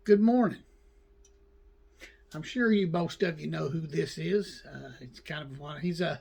Good morning. I'm sure most of you know who this is. It's kind of one. He's a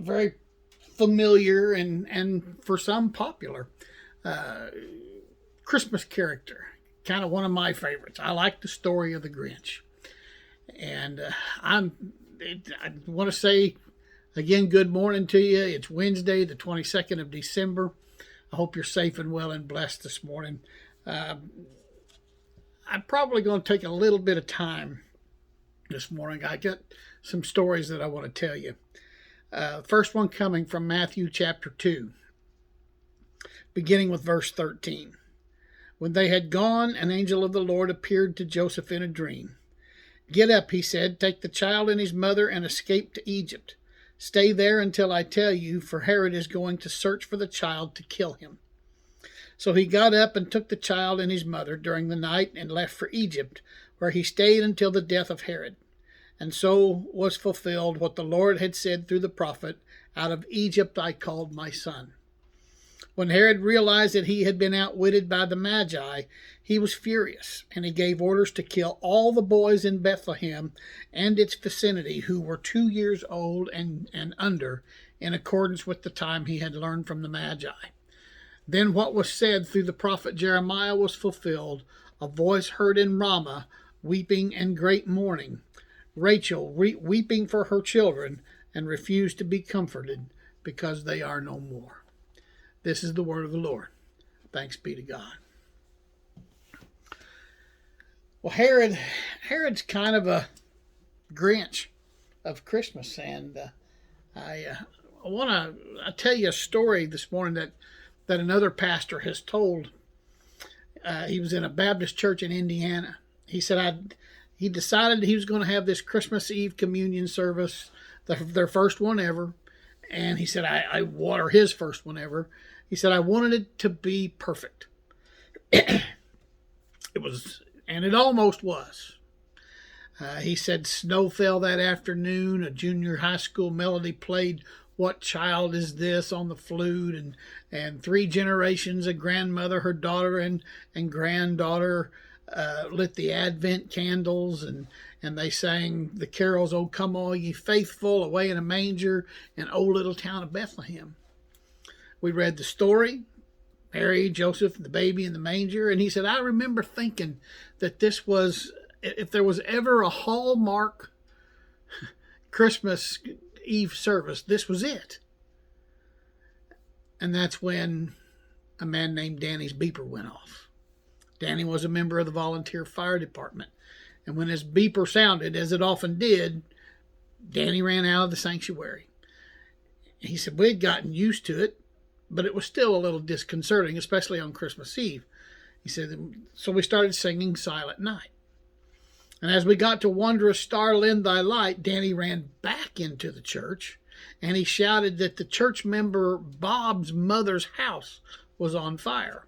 very familiar and for some popular uh, Christmas character. Kind of one of my favorites. I like the story of the Grinch, and I want to say again, good morning to you. It's Wednesday, the 22nd of December. I hope you're safe and well and blessed this morning. Uh, I'm probably going to take a little bit of time this morning. I got some stories that I want to tell you. First one coming from Matthew chapter 2, beginning with verse 13. When they had gone, an angel of the Lord appeared to Joseph in a dream. Get up, he said, take the child and his mother and escape to Egypt. Stay there until I tell you, for Herod is going to search for the child to kill him. So he got up and took the child and his mother during the night and left for Egypt, where he stayed until the death of Herod. And so was fulfilled what the Lord had said through the prophet, out of Egypt I called my son. When Herod realized that he had been outwitted by the Magi, he was furious, and he gave orders to kill all the boys in Bethlehem and its vicinity who were 2 years old and under, in accordance with the time he had learned from the Magi. Then what was said through the prophet Jeremiah was fulfilled, a voice heard in Ramah, weeping and great mourning, Rachel weeping for her children, and refused to be comforted, because they are no more. This is the word of the Lord. Thanks be to God. Well, Herod's kind of a Grinch of Christmas, and I want to tell you a story this morning that another pastor has told. He was in a Baptist church in Indiana. He said he decided he was going to have this Christmas Eve communion service, their first one ever. And he said, or his first one ever. He said, I wanted it to be perfect. It was, and it almost was. He said snow fell that afternoon. A junior high school melody played What Child Is This on the flute, and three generations of grandmother, her daughter, and granddaughter lit the Advent candles, and they sang the carols, Oh, Come All Ye Faithful, Away in a Manger, and Oh, Little Town of Bethlehem. We read the story, Mary, Joseph, the baby in the manger, and he said, I remember thinking that this was, if there was ever a Hallmark Christmas Eve service, this was it. And that's when a man named Danny's beeper went off. Danny was a member of the volunteer fire department. And when his beeper sounded, as it often did, Danny ran out of the sanctuary. He said, we had gotten used to it, but it was still a little disconcerting, especially on Christmas Eve. He said, so we started singing Silent Night. And as we got to Wondrous Star, Lend Thy Light, Danny ran back into the church, and he shouted that the church member Bob's mother's house was on fire.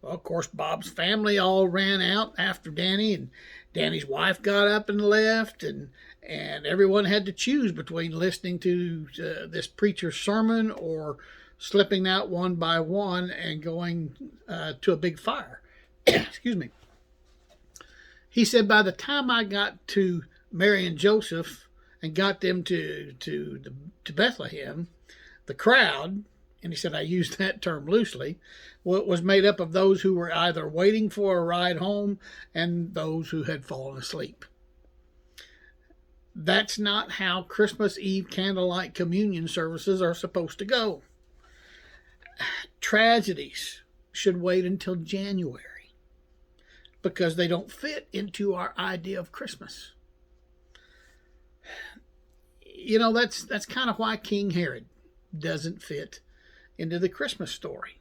Well, of course, Bob's family all ran out after Danny, and Danny's wife got up and left, and everyone had to choose between listening to this preacher's sermon or slipping out one by one and going to a big fire. Excuse me. He said, by the time I got to Mary and Joseph and got them to Bethlehem, the crowd, and he said I used that term loosely, was made up of those who were either waiting for a ride home and those who had fallen asleep. That's not how Christmas Eve candlelight communion services are supposed to go. Tragedies should wait until January, because they don't fit into our idea of Christmas. You know, that's kind of why King Herod doesn't fit into the Christmas story.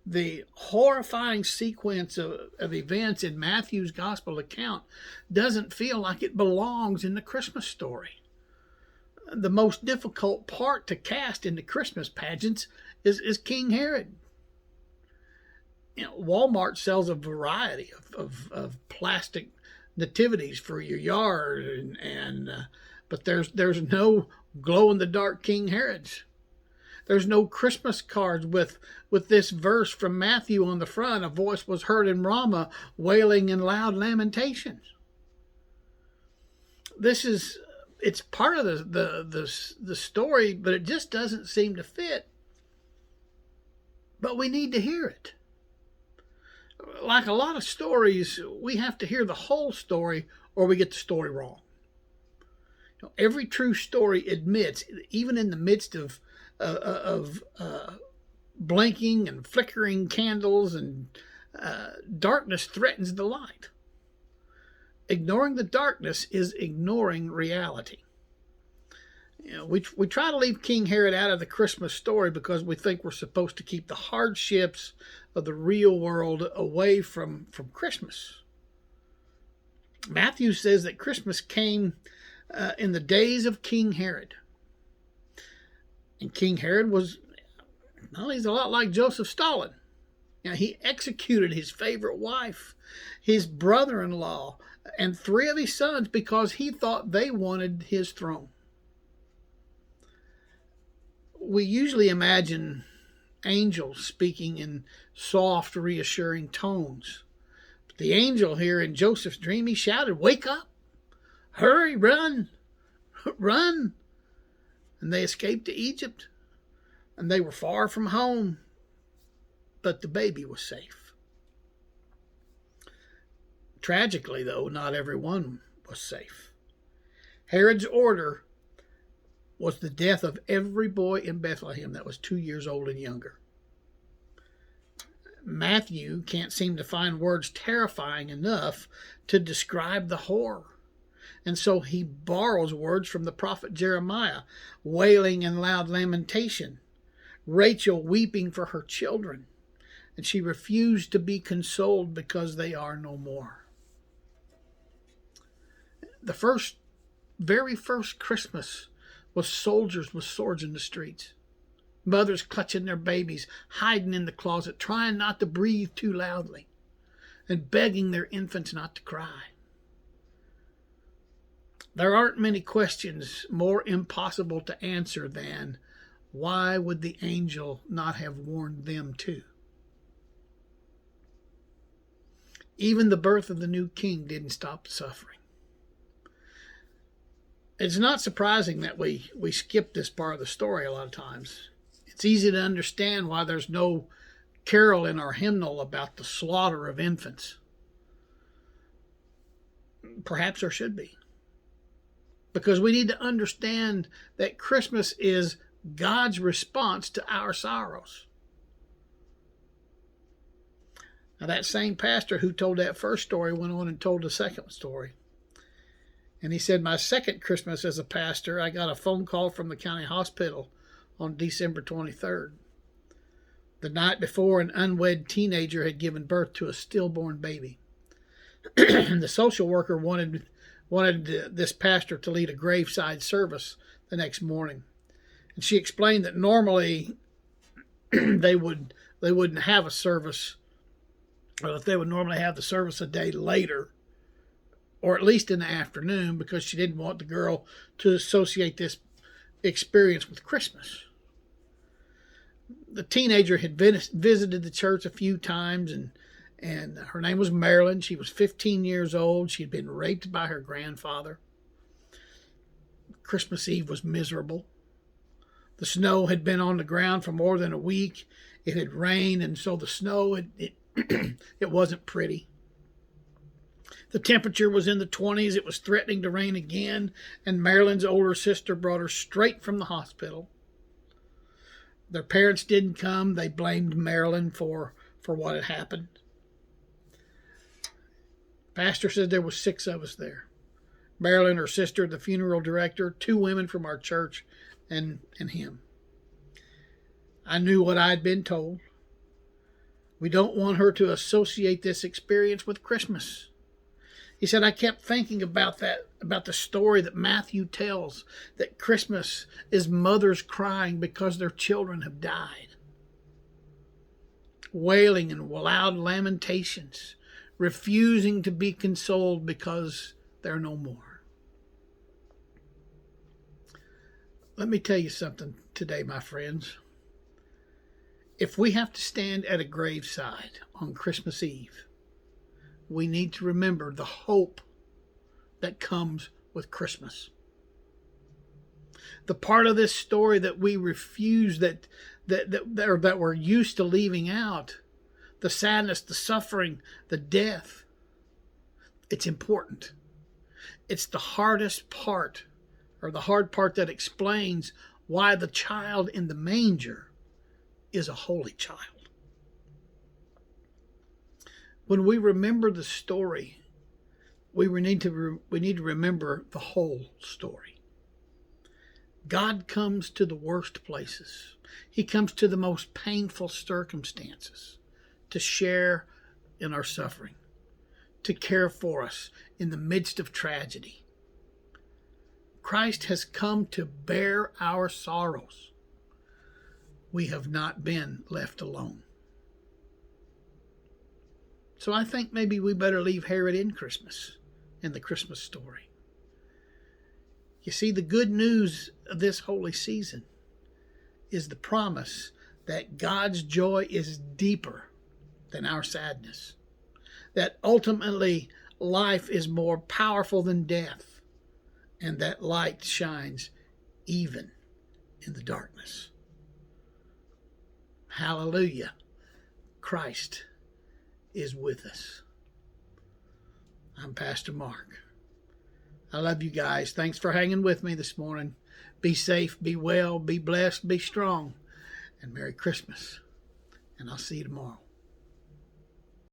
The horrifying sequence of events in Matthew's gospel account doesn't feel like it belongs in the Christmas story. The most difficult part to cast into Christmas pageants is King Herod. You know, Walmart sells a variety of plastic nativities for your yard, but there's no glow in the dark King Herods. There's no Christmas cards with this verse from Matthew on the front. A voice was heard in Ramah, wailing in loud lamentations. It's part of the story, but it just doesn't seem to fit. But we need to hear it. Like a lot of stories, we have to hear the whole story or we get the story wrong. Every true story admits, even in the midst of blinking and flickering candles and darkness threatens the light. Ignoring the darkness is ignoring reality. We try to leave King Herod out of the Christmas story because we think we're supposed to keep the hardships of the real world away from Christmas. Matthew says that Christmas came in the days of King Herod. And King Herod he's a lot like Joseph Stalin. He executed his favorite wife, his brother-in-law, and 3 of his sons because he thought they wanted his throne. We usually imagine angels speaking in soft, reassuring tones. But the angel here in Joseph's dream, he shouted, "Wake up! Hurry, run! Run!" And they escaped to Egypt. And they were far from home. But the baby was safe. Tragically, though, not everyone was safe. Herod's order was the death of every boy in Bethlehem that was 2 years old and younger. Matthew can't seem to find words terrifying enough to describe the horror. And so he borrows words from the prophet Jeremiah, wailing in loud lamentation, Rachel weeping for her children, and she refused to be consoled because they are no more. The very first Christmas was soldiers with swords in the streets, mothers clutching their babies, hiding in the closet, trying not to breathe too loudly, and begging their infants not to cry. There aren't many questions more impossible to answer than, why would the angel not have warned them too? Even the birth of the new king didn't stop the suffering. It's not surprising that we skip this part of the story a lot of times. It's easy to understand why there's no carol in our hymnal about the slaughter of infants. Perhaps there should be. Because we need to understand that Christmas is God's response to our sorrows. Now, that same pastor who told that first story went on and told the second story. And he said, my second Christmas as a pastor, I got a phone call from the county hospital on December 23rd. The night before, an unwed teenager had given birth to a stillborn baby. And the social worker wanted this pastor to lead a graveside service the next morning. And she explained that normally they wouldn't have a service, or that they would normally have the service a day later, or at least in the afternoon, because she didn't want the girl to associate this experience with Christmas. The teenager had visited the church a few times, and her name was Marilyn. She was 15 years old. She had been raped by her grandfather. Christmas Eve was miserable. The snow had been on the ground for more than a week. It had rained, and so the snow, it wasn't pretty. The temperature was in the 20s. It was threatening to rain again, and Marilyn's older sister brought her straight from the hospital. Their parents didn't come. They blamed Marilyn for what had happened. Pastor said there was 6 of us there. Marilyn, her sister, the funeral director, 2 women from our church, and him. I knew what I'd been told. We don't want her to associate this experience with Christmas. He said, I kept thinking about the story that Matthew tells, that Christmas is mothers crying because their children have died, wailing in loud lamentations, refusing to be consoled because they're no more. Let me tell you something today, my friends. If we have to stand at a graveside on Christmas Eve, we need to remember the hope that comes with Christmas. The part of this story that we refuse, that we're used to leaving out, the sadness, the suffering, the death, it's important. It's the hardest part, or the hard part that explains why the child in the manger is a holy child. When we remember the story, we need to remember the whole story. God comes to the worst places. He comes to the most painful circumstances to share in our suffering, to care for us in the midst of tragedy. Christ has come to bear our sorrows. We have not been left alone. So I think maybe we better leave Herod in Christmas, in the Christmas story. You see, the good news of this holy season is the promise that God's joy is deeper than our sadness, that ultimately life is more powerful than death, and that light shines even in the darkness. Hallelujah. Christ is with us. I'm Pastor Mark. I love you guys. Thanks for hanging with me this morning. Be safe, be well, be blessed, be strong, and Merry Christmas. And I'll see you tomorrow.